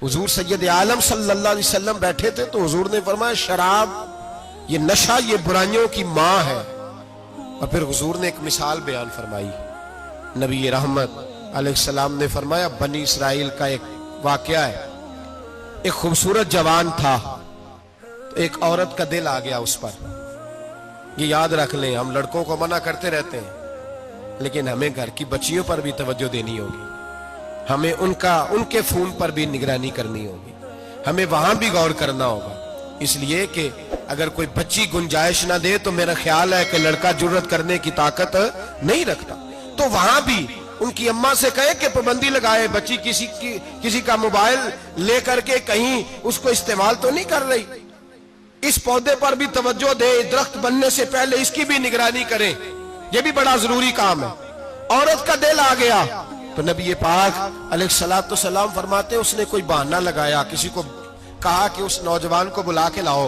हुजूर सैयद आलम सल्लल्लाहु अलैहि वसल्लम बैठे थे तो हुजूर ने फरमाया शराब, ये नशा, ये बुराइयों की माँ है। और फिर हुजूर ने एक मिसाल बयान फरमाई। नबी रहमत अलैहिस्सलाम ने फरमाया, बनी इसराइल का एक वाकया है। एक खूबसूरत जवान था, तो एक औरत का दिल आ गया उस पर। ये याद रख लें, हम लड़कों को मना करते रहते हैं, लेकिन हमें घर की बच्चियों पर भी तवज्जो देनी होगी, हमें उनके खून पर भी निगरानी करनी होगी, हमें वहां भी गौर करना होगा। इसलिए कि अगर कोई बच्ची गुंजाइश ना दे तो मेरा ख्याल है कि लड़का जुर्रत करने की ताकत नहीं रखता। तो वहां भी उनकी अम्मा से कहे कि पाबंदी लगाए, बच्ची किसी का मोबाइल लेकर के कहीं उसको इस्तेमाल तो नहीं कर रही, इस पौधे पर भी तवज्जो दे, दरख्त बनने से पहले इसकी भी निगरानी करें, यह भी बड़ा जरूरी काम है। औरत का दिल आ गया तो नबी पाक अलैहिस्सलातु सलाम फरमाते, उसने कोई बहाना लगाया, किसी को कहा कि उस नौजवान को बुला के लाओ,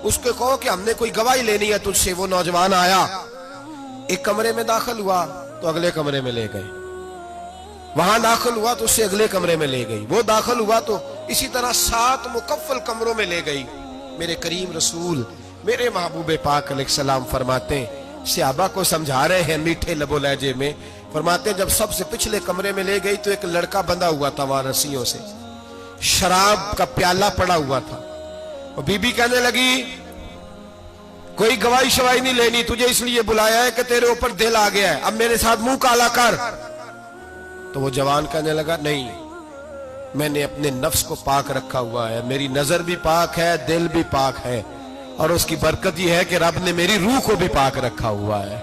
उसको कहो कि हमने कोई गवाही लेनी है तुझसे। वो नौजवान आया, एक कमरे में दाखिल हुआ तो अगले कमरे में ले गए, वहां दाखिल हुआ तो उससे अगले कमरे में ले गई, वो दाखिल हुआ तो इसी तरह 7 मुकफ्फल कमरों में ले गई। मेरे करीम रसूल, मेरे महबूब पाक अलैहिस्सलाम फरमाते, सहाबा को समझा रहे हैं मीठे लबो लहजे में, फरमाते जब सबसे पिछले कमरे में ले गई तो एक लड़का बंधा हुआ था वहां रस्सियों से, शराब का प्याला पड़ा हुआ था। और बीबी कहने लगी, कोई गवाही शवाही नहीं लेनी, तुझे इसलिए बुलाया है कि तेरे ऊपर दिल आ गया है, अब मेरे साथ मुंह काला कर। तो वो जवान कहने लगा, नहीं, मैंने अपने नफ्स को पाक रखा हुआ है, मेरी नजर भी पाक है, दिल भी पाक है, और उसकी बरकत यह है कि रब ने मेरी रूह को भी पाक रखा हुआ है,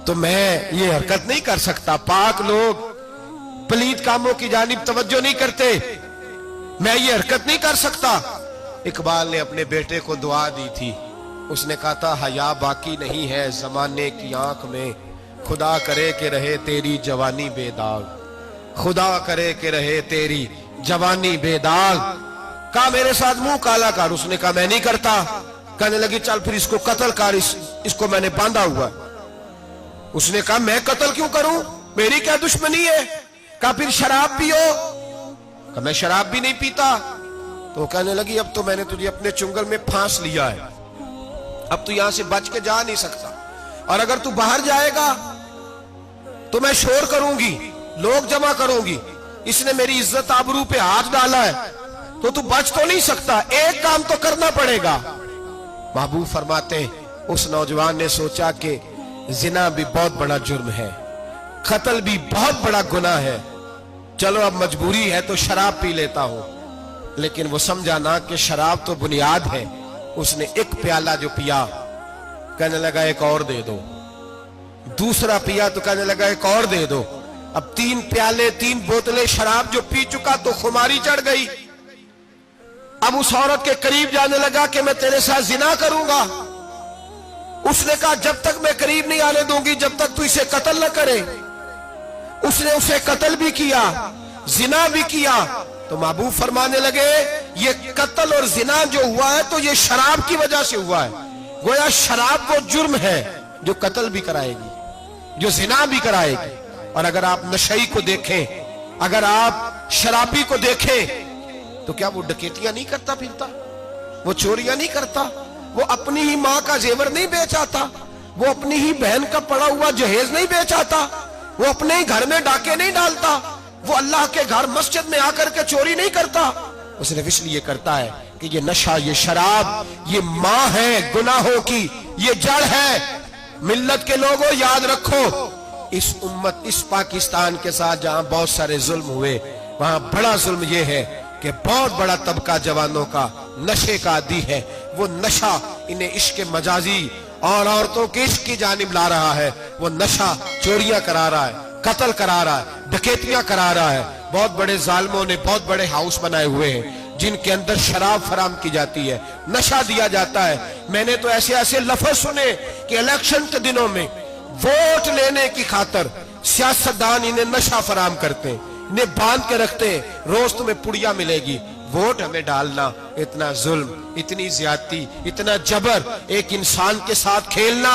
तो मैं ये हरकत नहीं कर सकता। पाक लोग पलीद कामों की जानिब तवज्जो नहीं करते, मैं ये हरकत नहीं कर सकता। इकबाल ने अपने बेटे को दुआ दी थी, उसने कहा था, हया बाकी नहीं है जमाने की आंख में, खुदा करे कि रहे तेरी जवानी बेदाग, खुदा करे कि रहे तेरी जवानी बेदाग। कहा मेरे साथ मुंह काला कर, उसने कहा मैं नहीं करता। कहने लगी, चल फिर इसको कत्ल कर, इसको मैंने बांधा हुआ। उसने कहा मैं कत्ल क्यों करूं, मेरी क्या दुश्मनी है। कहा फिर शराब पियो, कहा मैं शराब भी नहीं पीता। तो कहने लगी, अब तो मैंने तुझे अपने चुंगल में फांस लिया है, अब तू यहां से बच के जा नहीं सकता, और अगर तू बाहर जाएगा तो मैं शोर करूंगी, लोग जमा करूंगी, इसने मेरी इज्जत आबरू पे हाथ डाला है, तो तू बच तो नहीं सकता, एक काम तो करना पड़ेगा। महबूब फरमाते, उस नौजवान ने सोचा कि जिना भी बहुत बड़ा जुर्म है, कत्ल भी बहुत बड़ा गुनाह है, चलो अब मजबूरी है तो शराब पी लेता हूं। लेकिन वो समझा ना कि शराब तो बुनियाद है। उसने एक प्याला जो पिया, कहने लगा एक और दे दो, दूसरा पिया तो कहने लगा एक और दे दो। अब 3 प्याले 3 बोतलें शराब जो पी चुका तो खुमारी चढ़ गई। अब उस औरत के करीब जाने लगा कि मैं तेरे साथ जिना करूंगा। उसने कहा जब तक मैं करीब नहीं आने दूंगी जब तक तू इसे कत्ल न करे। उसने उसे कत्ल भी किया, जिना भी किया। तो महबूब फरमाने लगे, ये कत्ल और जिना जो हुआ है तो ये शराब की वजह से हुआ है। गोया शराब वो जुर्म है जो कत्ल भी कराएगी, जो जिना भी कराएगी। और अगर आप नशई को देखें, अगर आप शराबी को देखें, तो क्या वो डकैतियां नहीं करता फिरता, वो चोरियां नहीं करता, वो अपनी ही माँ का जेवर नहीं बेच आता, वो अपनी ही बहन का पड़ा हुआ जहेज नहीं बेच आता, वो अपने ही घर में डाके नहीं डालता, वो अल्लाह के घर मस्जिद में आकर के चोरी नहीं करता। वो सिर्फ इसलिए करता है कि ये नशा, ये शराब, ये माँ है गुनाहों की, ये जड़ है। मिल्लत के लोगों याद रखो, इस उम्मत, इस पाकिस्तान के साथ जहां बहुत सारे जुल्म हुए, वहां बड़ा जुल्म ये है कि बहुत बड़ा तबका जवानों का नशे का आदी है। वो नशा इन्हें इश्क मजाजी और औरतों के इश्क की जानिब ला रहा है। वो नशा चोरियां करा रहा है, कत्ल करा रहा है, डकैतियां करा रहा है। बहुत बड़े जालिमों ने बहुत बड़े हाउस बनाए हुए हैं जिनके अंदर शराब फराम की जाती है, नशा दिया जाता है। मैंने तो ऐसे ऐसे लफ्ज सुने कि इलेक्शन के दिनों में वोट लेने की खातर सियासतदान इन्हें नशा फराम करते हैं, इन्हें बांध के रखते हैं, रोज तुम्हें पुड़िया मिलेगी, वोट हमें डालना। इतना जुल्म, इतनी ज्यादती, इतना जबर, एक इंसान के साथ खेलना।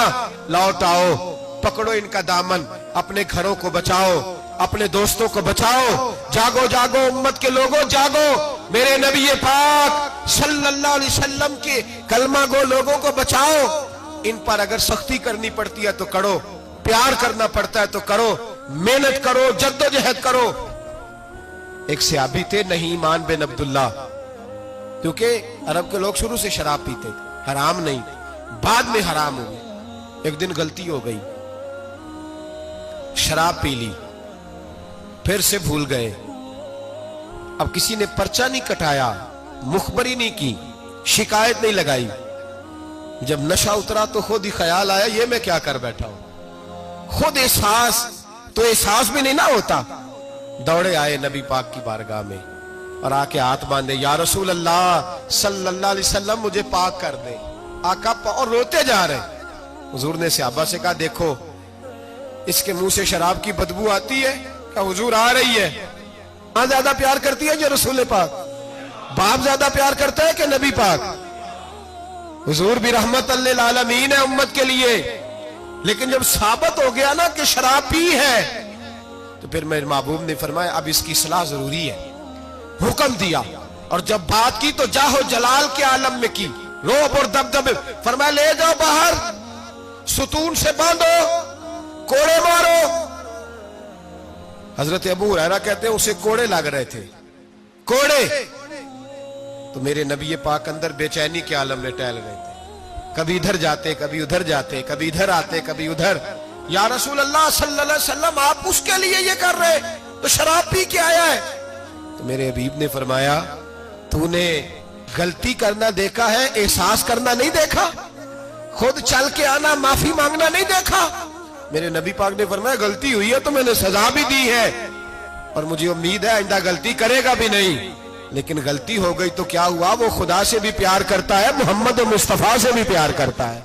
लौट आओ, पकड़ो इनका दामन, अपने घरों को बचाओ, अपने दोस्तों को बचाओ। जागो जागो उम्मत के लोगों, जागो। میرے نبی پاک صلی اللہ علیہ وسلم کے کلمہ گو لوگوں کو بچاؤ، ان پر اگر سختی کرنی پڑتی ہے تو کرو، پیار کرنا پڑتا ہے تو کرو، محنت کرو، جدوجہد کرو۔ ایک صحابی تھے نعمان بن عبداللہ، کیونکہ عرب کے لوگ شروع سے شراب پیتے تھے، حرام نہیں، بعد میں حرام ہو گئی۔ ایک دن غلطی ہو گئی، شراب پی لی، پھر سے بھول گئے۔ اب کسی نے پرچہ نہیں کٹایا، مخبری نہیں کی، شکایت نہیں لگائی۔ جب نشہ اترا تو خود ہی خیال آیا یہ میں کیا کر بیٹھا ہوں، خود احساس بھی نہیں نہ ہوتا۔ دوڑے آئے نبی پاک کی بارگاہ میں اور آ کے ہاتھ باندھے، یا رسول اللہ صلی اللہ علیہ وسلم مجھے پاک کر دے۔ آقا اور روتے جا رہے۔ حضور نے صحابہ سے کہا دیکھو اس کے منہ سے شراب کی بدبو آتی ہے کہ حضور آ رہی ہے؟ ماں زیادہ پیار کرتی ہے جو رسول پاک؟ باپ زیادہ پیار کرتا ہے کہ نبی پاک؟ حضور بھی رحمت للعالمین ہے امت کے لیے، لیکن جب ثابت ہو گیا نا کہ شراب پی ہے تو پھر میرے محبوب نے فرمایا اب اس کی اصلاح ضروری ہے، حکم دیا۔ اور جب بات کی تو جاہو جلال کے عالم میں کی، روب اور دبدبے، فرمایا لے جاؤ باہر، ستون سے باندھو، کوڑے مارو۔ حضرت ابو ہریرہ کہتے ہیں اسے کوڑے لگ رہے تھے، کوڑے۔ تو میرے نبی پاک اندر بے چینی کے عالم میں ٹہل رہے تھے، کبھی ادھر جاتے کبھی ادھر جاتے، کبھی ادھر آتے کبھی ادھر۔ یا رسول اللہ صلی اللہ علیہ وسلم آپ اس کے لیے یہ کر رہے تو شراب پی کے آیا ہے؟ تو میرے حبیب نے فرمایا تو نے غلطی کرنا دیکھا ہے، احساس کرنا نہیں دیکھا؟ خود چل کے آنا، معافی مانگنا نہیں دیکھا؟ میرے نبی پاک نے فرمایا غلطی ہوئی ہے تو میں نے سزا بھی دی ہے اور مجھے امید ہے آئندہ غلطی کرے گا بھی نہیں، لیکن غلطی ہو گئی تو کیا ہوا، وہ خدا سے بھی پیار کرتا ہے، محمد مصطفیٰ سے بھی پیار کرتا ہے۔